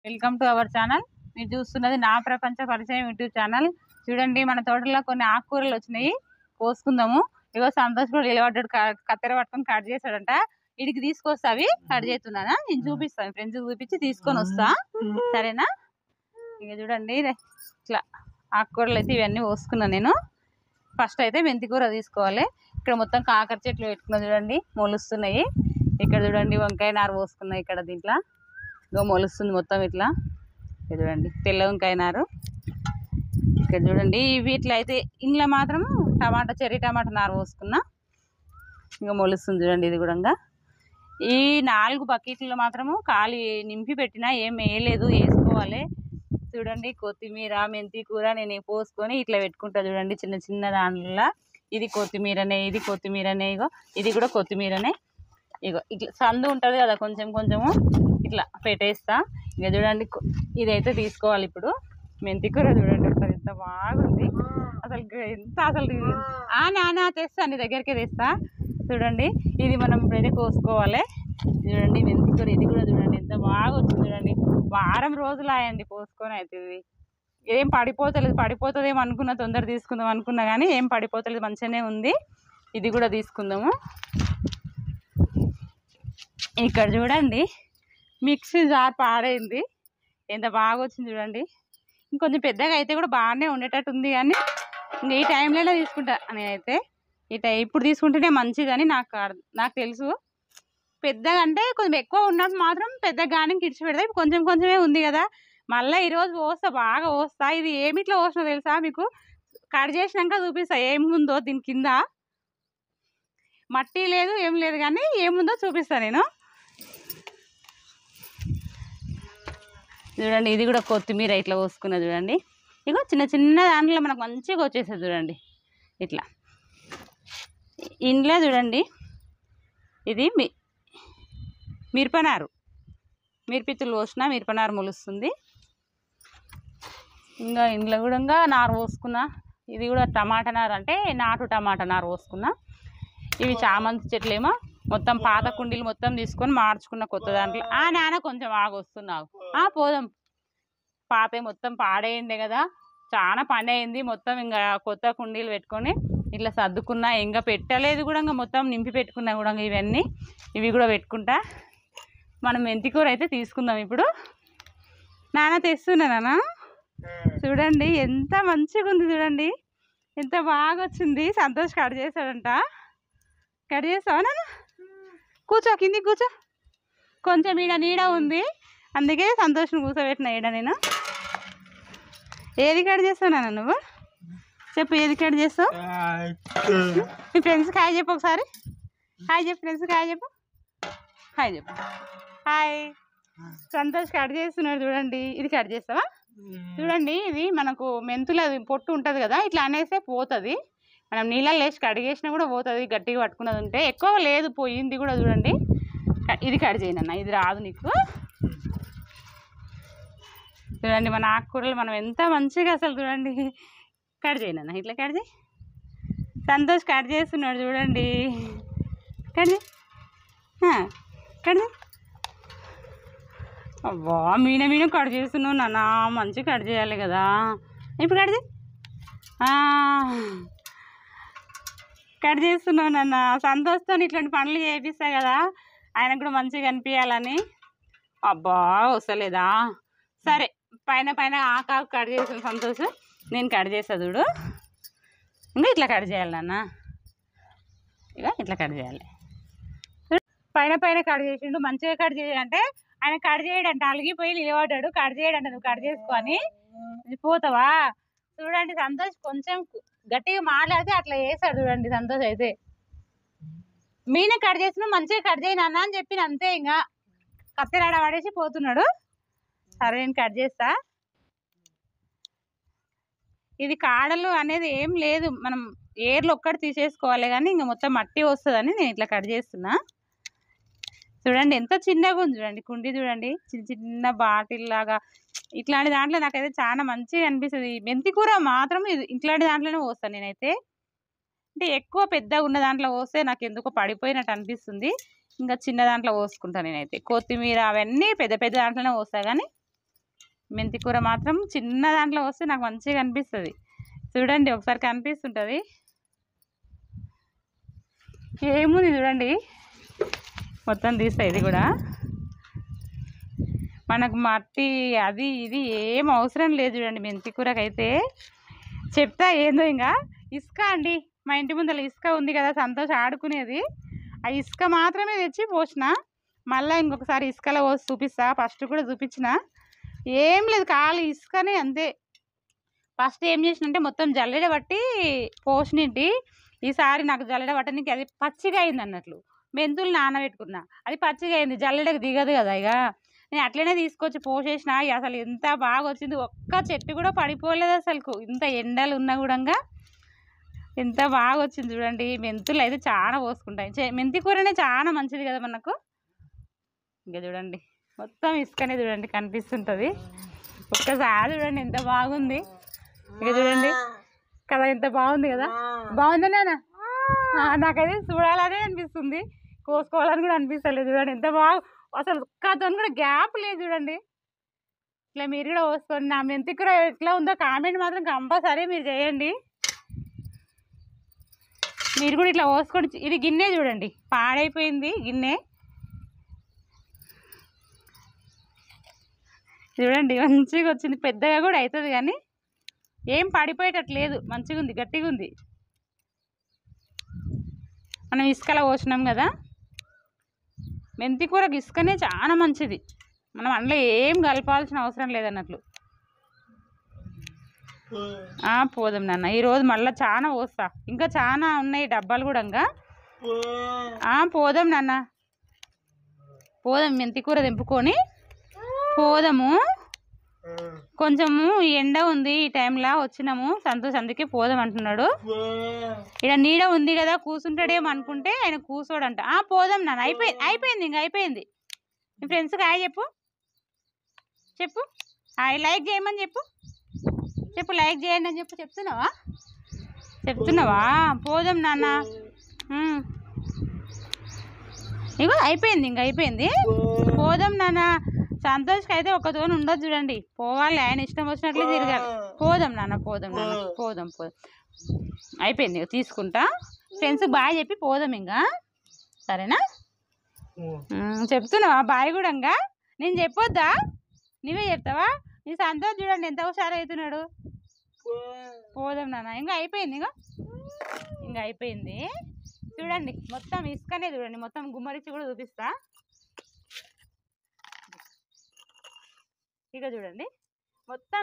Welcome to our channel. మీరు చూస్తున్నది నా ప్రపంచ పరిచయం యూట్యూబ్ ఛానల్. చూడండి, మన తోటలో కొన్ని ఆకుకూరలు వచ్చినాయి, కోసుకుందాము. ఇగో సంతోష్ కూడా నిలబడ్డాడు, కత్తెర పట్టుకొని కట్ చేశాడంట. ఇడికి తీసుకొస్తా, అవి కట్ చేస్తున్నానా, నేను చూపిస్తాను, ఫ్రెండ్స్ చూపించి తీసుకొని వస్తా, సరేనా? ఇక చూడండి, ఇట్లా ఆకుకూరలు అయితే ఇవన్నీ కోసుకున్నాను నేను. ఫస్ట్ అయితే మెంతి కూర తీసుకోవాలి. ఇక్కడ మొత్తం కాకర చెట్లు పెట్టుకున్నా, చూడండి మొలుస్తున్నాయి. ఇక్కడ చూడండి వంకాయ నారు పోసుకున్నాయి, ఇక్కడ దీంట్లో ఇగో మొలుస్తుంది మొత్తం ఇట్లా. ఇక్కడ చూడండి తెల్ల వంకాయ నారు. ఇక్కడ చూడండి వీటిలో అయితే ఇంట్లో మాత్రం టమాటా, చెర్రీ టమాటా నారు పోసుకున్నా, ఇంకా మొలుస్తుంది చూడండి. ఇది కూడా ఈ 4 బకెట్లో మాత్రము ఖాళీ నింపి పెట్టినా, ఏం వేయలేదు, వేసుకోవాలి. చూడండి కొత్తిమీర, మెంతి కూర నేను పోసుకొని ఇట్లా పెట్టుకుంటా చూడండి, చిన్న చిన్న దాంట్లో. ఇది కొత్తిమీరనే, ఇది కొత్తిమీరనే, ఇగో ఇది కూడా కొత్తిమీరనే. ఇగో ఇట్లా సందు ఉంటుంది కదా, కొంచెం కొంచెము ఇట్లా పెట్టేస్తా. ఇక చూడండి ఇదైతే తీసుకోవాలి. ఇప్పుడు మెంతి కూర చూడండి ఒకసారి ఎంత బాగుంది అసలు, ఎంత అసలు. నానా తెస్తా, నీ దగ్గరికే తెస్తా. చూడండి ఇది మనం ఇప్పుడైతే కోసుకోవాలి. చూడండి మెంతి కూర, ఇది కూడా చూడండి ఎంత బాగా వచ్చింది. చూడండి వారం రోజులు అయ్యండి పోసుకొని. అయితే ఇది ఏం పడిపోతలేదు, పడిపోతుందేమో అనుకున్నా, తొందర తీసుకుందాం అనుకున్నా కానీ ఏం పడిపోతలేదు, మంచిగానే ఉంది. ఇది కూడా తీసుకుందాము. ఇక్కడ చూడండి మిక్సీ జార్ పాడైంది, ఎంత బాగా వచ్చింది చూడండి. ఇంకొంచెం పెద్దగా అయితే కూడా బాగానే ఉండేటట్టు ఉంది, కానీ ఇంకా ఈ టైంలోనే తీసుకుంటా నేనైతే. ఇప్పుడు తీసుకుంటేనే మంచిదని నాకు తెలుసు. పెద్దగా అంటే కొంచెం ఎక్కువ ఉన్నప్పుడు మాత్రం పెద్దగా కానీ కిడిచి పెడతా. ఇప్పుడు కొంచెం కొంచెమే ఉంది కదా, మళ్ళీ ఈరోజు పోస్తా, బాగా పోస్తా. ఇది ఏమిట్లో పోసినా తెలుసా మీకు? కట్ చేసినాక చూపిస్తా ఏముందో దీని కింద. మట్టి లేదు ఏం లేదు, కానీ ఏముందో చూపిస్తా నేను. చూడండి ఇది కూడా కొత్తిమీర ఇట్లా పోసుకున్నా చూడండి. ఇగో చిన్న చిన్న దాంట్లో మనకు మంచిగా వచ్చేస్తుంది చూడండి ఇట్లా. ఇంట్లో చూడండి ఇది మిరపనారు, మిరపిత్తులు పోసిన మిరపనారు మొలుస్తుంది. ఇంకా ఇంట్లో కూడా నారు పోసుకున్నా. ఇది కూడా టమాటా నారు, అంటే నాటు టమాటా నారు పోసుకున్నా. ఇవి చామంతి చెట్లేమో మొత్తం పాత కుండీలు మొత్తం తీసుకొని మార్చుకున్న కొత్త దాంట్లో. నాన్న కొంచెం ఆగొస్తున్నావు, పోదాం. పాతే మొత్తం పాడేయండి కదా, చాలా పని అయింది మొత్తం. ఇంకా కొత్త కుండీలు పెట్టుకొని ఇట్లా సర్దుకున్నా, ఇంకా పెట్టలేదు కూడా, ఇంకా మొత్తం నింపి పెట్టుకున్నా కూడా. ఇవి కూడా పెట్టుకుంటా. మనం మెంతి కూర అయితే తీసుకుందాం ఇప్పుడు. నాన్న తెస్తున్నానా, చూడండి ఎంత మంచిగా ఉంది చూడండి, ఎంత బాగా వచ్చింది. సంతోష్ కట్ చేశాడంట. కట్ చేస్తావా నాన్న? కూర్చో, కిందికి కూర్చో. కొంచెం ఈడ నీడ ఉంది, అందుకే సంతోషం కూర్చోబెట్టిన ఈడ నేను. ఏది కట్ చేస్తావు నాన్న నువ్వు? చెప్పు, ఏది కట్ చేస్తావు? మీ ఫ్రెండ్స్కి హాయ్ చెప్పు ఒకసారి. హాయ్ చెప్పు ఫ్రెండ్స్కి, హాయ్ చెప్పు, హాయ్ చెప్పు. హాయ్. సంతోష్ కట్ చేస్తున్నాడు చూడండి. ఇది కట్ చేస్తావా? చూడండి ఇది మనకు మెంతుల పొట్టు ఉంటుంది కదా, ఇట్లా అనేస్తే పోతుంది. మనం నీళ్ళల్లో వేసి కడిగేసినా కూడా పోతుంది, గట్టిగా పట్టుకున్నది ఉంటే. ఎక్కువ లేదు, పోయింది కూడా చూడండి. ఇది కట్ చేయనన్న, ఇది రాదు నీకు. చూడండి మన ఆకుకూరలు మనం ఎంత మంచిగా అసలు చూడండి. కట్ చేయనన్న, ఇట్లా కట్ చేయి. సంతోష్ కట్ చేస్తున్నాడు చూడండి. కట్ చేయి, కట్ చేయి. అబ్బా మీన కట్ చేస్తున్నావు నాన్న, మంచిగా కట్ చేయాలి కదా. ఇప్పుడు కట్ చేయి. కట్ చేస్తున్నావు నాన్న. సంతోష్తో ఇట్లాంటి పనులు చేపిస్తా కదా, ఆయనకు కూడా మంచిగా అనిపించాలని. అబ్బా వస్తలేదా? సరే, పైన పైన ఆకాకు కట్ చేసిన సంతోష్, నేను కట్ చేస్తా చూడు. ఇంకా ఇట్లా కట్ చేయాలి నాన్న, ఇక ఇట్లా కట్ చేయాలి. పైన పైన కట్ చేసిండు, మంచిగా కట్ చేయాలంటే ఆయన కట్ చేయడంట, అలిగిపోయి నిలబడ్డాడు. కట్ చేయడంట, నువ్వు కట్ చేసుకొని పోతావా? చూడండి సంతోష్ కొంచెం గట్టిగా మాట్లాడితే అట్లా చేస్తాడు చూడండి. సంతోష్ అయితే మీన కట్ చేసిన మంచిగా కట్ చేయనన్నా అని చెప్పిన, అంతే. ఇంకా కత్తెరాడ పడేసి పోతున్నాడు. సరే నేను కట్ చేస్తా. ఇది కాడలు అనేది ఏం లేదు, మనం ఏర్లు ఒక్కటి తీసేసుకోవాలి, కానీ ఇంకా మొత్తం మట్టి వస్తుందని నేను ఇట్లా కట్ చేస్తున్నా. చూడండి ఎంత చిన్నగా ఉంది చూడండి కుండీ, చూడండి చిన్న చిన్న బాటిల్ లాగా. ఇట్లాంటి దాంట్లో నాకైతే చాలా మంచిగా అనిపిస్తుంది. మెంతి కూర మాత్రం ఇట్లాంటి దాంట్లోనే పోస్తాను నేనైతే. అంటే ఎక్కువ పెద్దగా ఉన్న దాంట్లో పోస్తే నాకు ఎందుకో పడిపోయినట్టు అనిపిస్తుంది. ఇంకా చిన్న దాంట్లో పోసుకుంటాను నేనైతే. కొత్తిమీర అవన్నీ పెద్ద పెద్ద దాంట్లోనే పోస్తా, కానీ మెంతి కూర మాత్రం చిన్న దాంట్లో వస్తే నాకు మంచిగా అనిపిస్తుంది. చూడండి ఒకసారి కనిపిస్తుంటుంది. ఏముంది చూడండి, మొత్తం తీస్తాయి. ఇది కూడా మనకు మట్టి అది ఇది ఏం అవసరం లేదు చూడండి మెంతి కూరకైతే. చెప్తా ఏందో ఇంకా ఇసుక అండి. మా ఇంటి ముందర ఇసుక ఉంది కదా, సంతోష్ ఆడుకునేది. ఆ ఇసుక మాత్రమే తెచ్చి పోసిన. మళ్ళీ ఇంకొకసారి ఇసుకలో పోసి చూపిస్తా. ఫస్ట్ కూడా చూపించిన, ఏం లేదు ఖాళీ ఇసుకనే అంతే. ఫస్ట్ ఏం చేసినంటే మొత్తం జల్లెడ పట్టి పోసినింటి. ఈసారి నాకు జల్లెడ పట్టడానికి అది పచ్చిగా అయింది అన్నట్లు. మెంతులు నానబెట్టుకున్నా, అది పచ్చిగా అయింది, జల్లెడకు దిగదు కదా. ఇక నేను అట్లనే తీసుకొచ్చి పోసేసిన. అసలు ఎంత బాగా వచ్చింది, ఒక్క చెట్టు కూడా పడిపోలేదు అసలుకు. ఇంత ఎండలు ఉన్నా కూడా ఎంత బాగా వచ్చింది చూడండి. మెంతులు అయితే చాలా పోసుకుంటాయి. మెంతి కూరనే చాలా మంచిది కదా మనకు. ఇంకా చూడండి మొత్తం ఇసుకనే చూడండి కనిపిస్తుంటుంది. ఒక్కసారి చూడండి ఎంత బాగుంది. ఇక చూడండి కదా, ఎంత బాగుంది కదా. బాగుందా నాన్న? నాకైతే చూడాలనే అనిపిస్తుంది, కోసుకోవాలని కూడా అనిపిస్తలేదు. చూడండి ఎంత బాగా, అసలు ఒక్కతో కూడా గ్యాప్ లేదు చూడండి. ఇట్లా మీరు కూడా కోసుకోండి. నా మెంతి కూర ఎట్లా ఉందో కామెంట్ మాత్రం కంపల్సరీ మీరు చేయండి. మీరు కూడా ఇట్లా కోసుకోండి. ఇది గిన్నె చూడండి, పాడైపోయింది గిన్నె చూడండి. మంచిగా వచ్చింది, పెద్దగా కూడా అవుతుంది కానీ ఏం పడిపోయేటట్లేదు. మంచిగా ఉంది, గట్టిగా ఉంది. మనం ఇసుకలో పోసినాం కదా. మెంతి కూరకి ఇసుకనే చాలా మంచిది. మనం అందులో ఏం కలపాల్సిన అవసరం లేదన్నట్లు. పోదాం నాన్న, ఈరోజు మళ్ళీ చాలా పోస్తా. ఇంకా చాలా ఉన్నాయి డబ్బాలు కూడా. ఇంకా పోదాం నాన్న, పోదాం. మెంతి కూర తెంపుకొని పోదాము. కొంచెము ఎండ ఉంది ఈ టైంలో వచ్చినాము. సంతోష్ అందుకే పోదాం అంటున్నాడు. ఇక్కడ నీడ ఉంది కదా, కూర్చుంటాడేమో అనుకుంటే ఆయన కూర్చోడంట. పోదాం నాన్న, అయిపోయింది ఇంకా అయిపోయింది. మీ ఫ్రెండ్స్కి హాయ్ చెప్పు, చెప్పు హాయ్. లైక్ చేయమని చెప్పు, చెప్పు లైక్ చేయండి అని చెప్పు. చెప్తున్నావా? పోదాం నాన్న. ఇగో అయిపోయింది, ఇంక అయిపోయింది. పోదాం నాన్న. సంతోష్కి అయితే ఒకతోని ఉండదు చూడండి, పోవాలి. ఆయన ఇష్టం వచ్చినట్లే తిరగాలి. పోదాం నాన్న, పోదాం నాన్న, పోదాం. అయిపోయింది, తీసుకుంటా. ఫ్రెండ్స్కి బాయ్ చెప్పి పోదాం ఇంకా, సరేనా? చెప్తున్నావా బాయ్ కూడా? ఇంకా నేను చెప్పొద్దా? నువ్వే చెప్తావా? నీ సంతోష్ చూడండి ఎంత హుషారు అవుతున్నాడు. పోదాం నాన్న. ఇంకా అయిపోయింది, ఇంకా అయిపోయింది. చూడండి మొత్తం ఇసుకనే చూడండి, మొత్తం గుమ్మరిచ్చి కూడా చూపిస్తా. ఇక చూడండి మొత్తం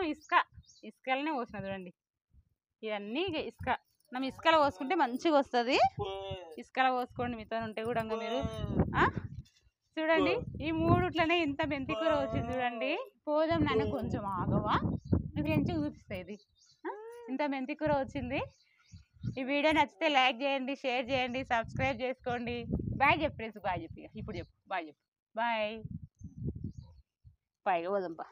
ఇసుకలనే పోసిన చూడండి. ఇవన్నీ ఇక ఇసుక. మనం ఇసుకలో పోసుకుంటే మంచిగా వస్తుంది. ఇసుకలో పోసుకోండి మీతో ఉంటే కూడా. మీరు చూడండి ఈ మూడుట్లనే ఇంత మెంతి కూర వచ్చింది చూడండి. పోదాం నాన్న, కొంచెం ఆగవా, మీ ఫ్రెండ్స్కి చూపిస్తాయి. ఇది ఇంత మెంతి కూర వచ్చింది. ఈ వీడియో నచ్చితే లైక్ చేయండి, షేర్ చేయండి, సబ్స్క్రైబ్ చేసుకోండి. బాయ్ చెప్పు ఫ్రెండ్స్, బాయ్ చెప్పి ఇప్పుడు చెప్పు, బాయ్ చెప్పు, బాయ్. పైగా పోదాంపా.